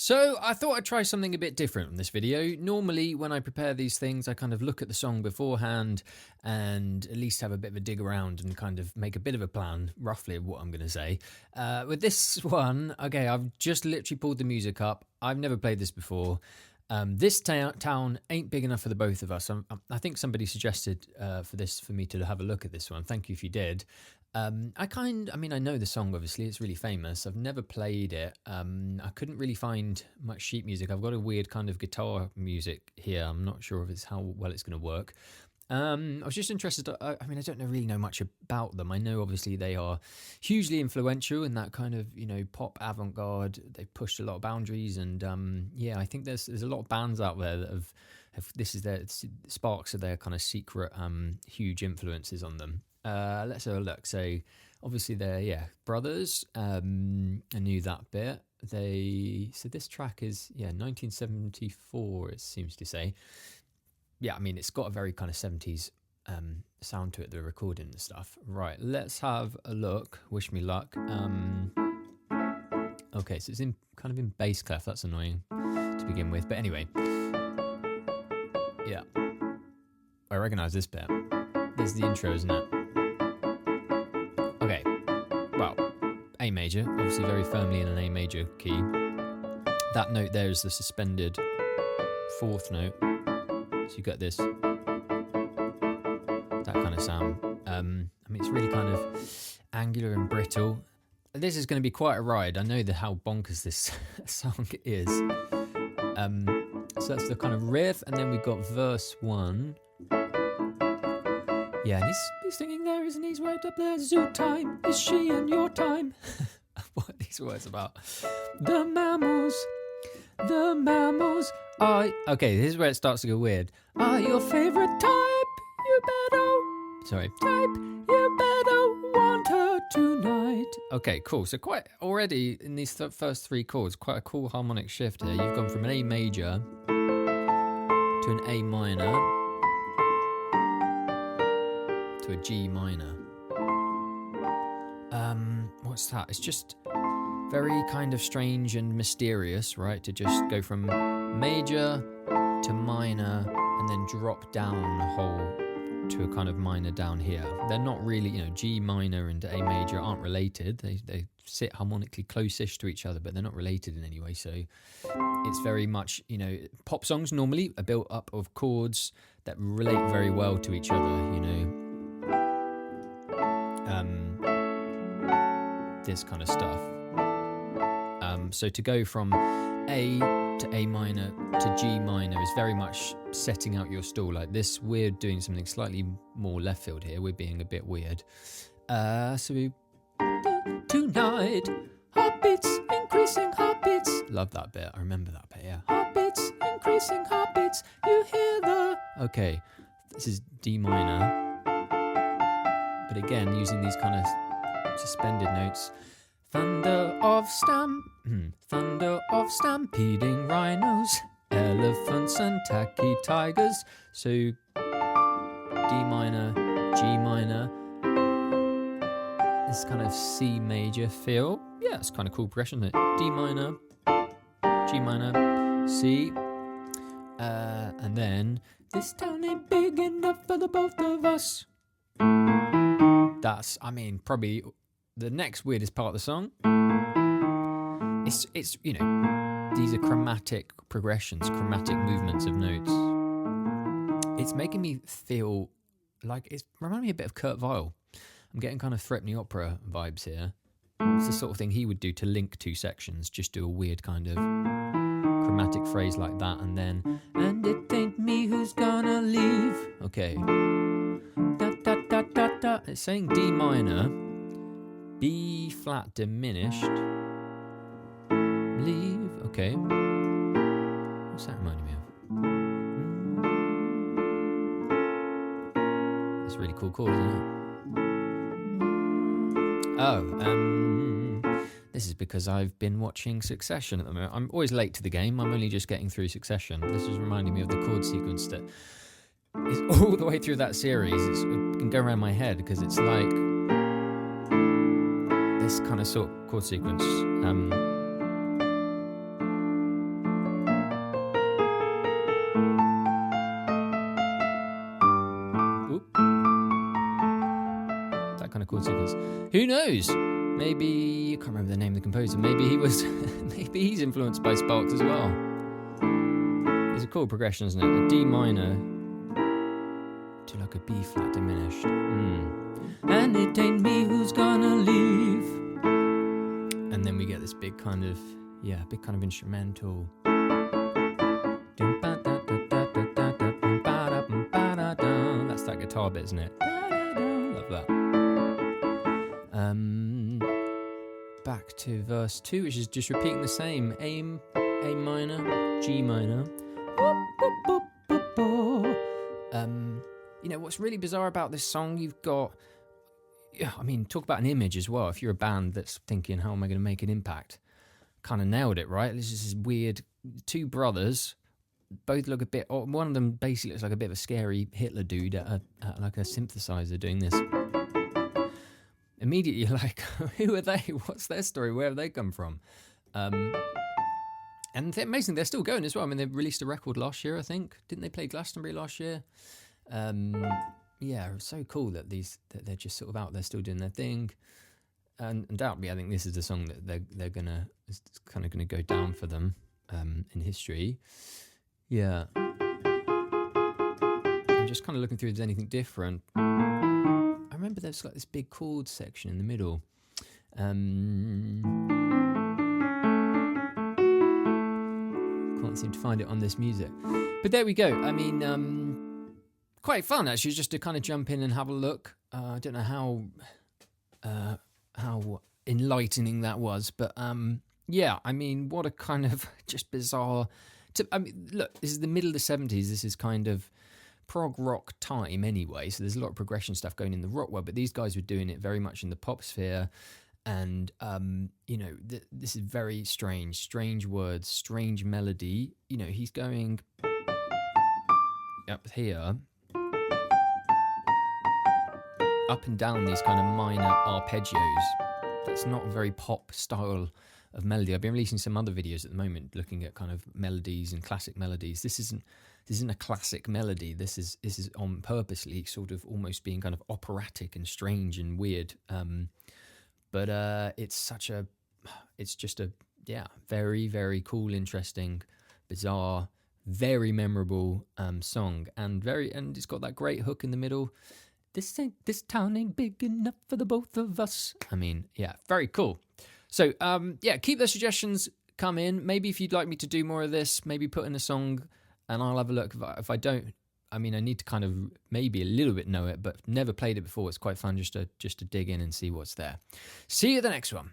So I thought I'd try something a bit different in this video. Normally when I prepare these things, I kind of look at the song beforehand and at least have a bit of a dig around and kind of make a bit of a plan, roughly, of what I'm going to say. With this one, okay, I've just literally pulled the music up. I've never played this before. This town ain't big enough for the both of us. I think somebody suggested for me to have a look at this one. Thank you if you did. I know the song, obviously. It's really famous. I've never played it. I couldn't really find much sheet music. I've got a weird kind of guitar music here. I'm not sure if it's how well it's going to work. I was just interested. I don't really know much about them. I know obviously they are hugely influential in that kind of, pop avant-garde. They've pushed a lot of boundaries, and I think there's a lot of bands out there that have this is their sparks of their kind of secret huge influences on them. Let's have a look. So obviously they're brothers. I knew that bit. So this track is 1974. It seems to say. Yeah, I mean, it's got a very kind of 70s sound to it, the recording and stuff. Right, let's have a look. Wish me luck. Okay, so it's in bass clef. That's annoying to begin with. But anyway. Yeah. I recognise this bit. This is the intro, isn't it? Okay. Well, A major. Obviously very firmly in an A major key. That note there is the suspended fourth note. So you get this, that kind of sound. It's really kind of angular and brittle. This is going to be quite a ride. I know how bonkers this song is. So that's the kind of riff, and then we've got verse 1. Yeah, and he's singing there, isn't he? He's right up there. Zoo time, is she in your time? What are these words about? The mammals. Okay, this is where it starts to go weird. Are your favorite type? You better want her tonight. Okay, cool. So quite already in these first three chords, quite a cool harmonic shift here. You've gone from an A major to an A minor to a G minor. What's that? It's just very kind of strange and mysterious, right? To just go from major to minor and then drop down a whole to a kind of minor down here. They're not really, G minor and A major aren't related. They sit harmonically close-ish to each other, but they're not related in any way. So it's very much, pop songs normally are built up of chords that relate very well to each other, this kind of stuff. So to go from A to A minor to G minor is very much setting out your stall. Like this, we're doing something slightly more left field here. We're being a bit weird. So we tonight, heartbeats, increasing heartbeats. Love that bit. I remember that bit. Yeah, heartbeats, increasing heartbeats. You hear the. Okay, this is D minor, but again using these kind of suspended notes. Thunder of stampeding rhinos, elephants and tacky tigers. So D minor, G minor, this kind of C major feel. Yeah, it's kind of cool progression. D minor, G minor, C, and then this town ain't big enough for the both of us. That's, probably the next weirdest part of the song. It's these are chromatic progressions, chromatic movements of notes. It's making me feel like it's reminding me a bit of Kurt Weil. I'm getting kind of Threepenny Opera vibes here. It's the sort of thing he would do to link two sections, just do a weird kind of chromatic phrase like that, and then, and it ain't me who's gonna leave. Okay. Da, da, da, da, da. It's saying D minor, B flat diminished, leave. Okay. What's that reminding me of? It's a really cool chord, isn't it? This is because I've been watching Succession at the moment. I'm always late to the game. I'm only just getting through Succession. This is reminding me of the chord sequence that is all the way through that series. It can go around my head because it's like this kind of sort of chord sequence. chord sequence. Who knows? Maybe, I can't remember the name of the composer. Maybe maybe he's influenced by Sparks as well. There's a chord progression, isn't it? A D minor to like a B flat diminished. And it ain't me who's gonna leave. And then we get this big kind of instrumental. That's that guitar bit, isn't it? Love that. Back to verse 2, which is just repeating the same. A minor, G minor. What's really bizarre about this song, you've got, talk about an image as well. If you're a band that's thinking, how am I going to make an impact? Kind of nailed it, right? This is this weird, two brothers, both look a bit, one of them basically looks like a bit of a scary Hitler dude at like a synthesizer doing this. Immediately you're like, who are they? What's their story? Where have they come from? And the amazing, they're still going as well. I mean, they released a record last year, I think. Didn't they play Glastonbury last year? It was so cool that they're just sort of out there still doing their thing. And undoubtedly, I think this is the song that it's kind of gonna go down for them in history. Yeah. I'm just kind of looking through if there's anything different. I remember there's like this big chord section in the middle. Can't seem to find it on this music. But there we go. I mean, quite fun actually, just to kind of jump in and have a look. I don't know how enlightening that was, but what a kind of just bizarre. Look, this is the middle of the 70s. This is kind of prog rock time anyway, so there's a lot of progression stuff going in the rock world, but these guys were doing it very much in the pop sphere. And this is very strange words, strange melody. He's going up here, up and down these kind of minor arpeggios. That's not a very pop style of melody. I've been releasing some other videos at the moment looking at kind of melodies and classic melodies. This isn't a classic melody. This is on purposely sort of almost being kind of operatic and strange and weird. But it's just a very, very cool, interesting, bizarre, very memorable song, and it's got that great hook in the middle. This town ain't big enough for the both of us. I mean, yeah, very cool. So keep those suggestions come in. Maybe if you'd like me to do more of this, maybe put in a song and I'll have a look. If I don't, I need to kind of maybe a little bit know it, but never played it before. It's quite fun just to dig in and see what's there. See you at the next one.